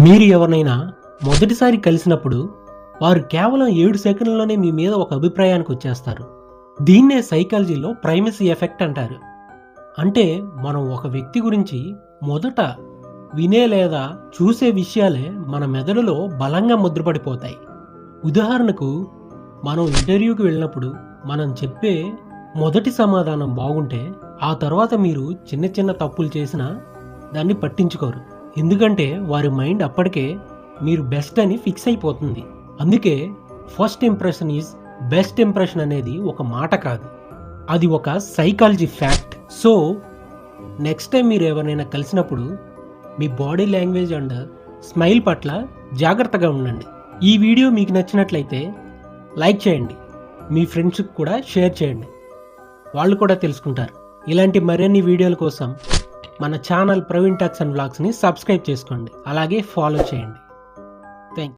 మీరు ఎవరినైనా మొదటిసారి కలిసినప్పుడు వారు కేవలం 7 సెకండ్లలోనే మీ మీద ఒక అభిప్రాయానికి వచ్చేస్తారు. దీన్నే సైకాలజీలో ప్రైమసీ ఎఫెక్ట్ అంటారు. అంటే మనం ఒక వ్యక్తి గురించి మొదట వినే లేదా చూసే విషయాలే మన మెదడులో బలంగా ముద్రపడిపోతాయి. ఉదాహరణకు, మనం ఇంటర్వ్యూకి వెళ్ళినప్పుడు మనం చెప్పే మొదటి సమాధానం బాగుంటే ఆ తర్వాత మీరు చిన్న చిన్న తప్పులు చేసినా దాన్ని పట్టించుకోరు. ఎందుకంటే వారి మైండ్ అప్పటికే మీరు బెస్ట్ అని ఫిక్స్ అయిపోతుంది. అందుకే first impression is best impression అనేది ఒక మాట కాదు, అది ఒక psychology fact. So next time మీరు ఎవరినైనా కలిసినప్పుడు మీ బాడీ లాంగ్వేజ్ అండ్ స్మైల్ పట్ల జాగ్రత్తగా ఉండండి. ఈ వీడియో మీకు నచ్చినట్లయితే లైక్ చేయండి, మీ ఫ్రెండ్స్కి కూడా షేర్ చేయండి, వాళ్ళు కూడా తెలుసుకుంటారు. ఇలాంటి మరిన్ని వీడియోల కోసం మన ఛానల్ ప్రవీణ్ టాక్స్ అండ్ వ్లాగ్స్ని సబ్స్క్రైబ్ చేసుకోండి, అలాగే ఫాలో చేయండి.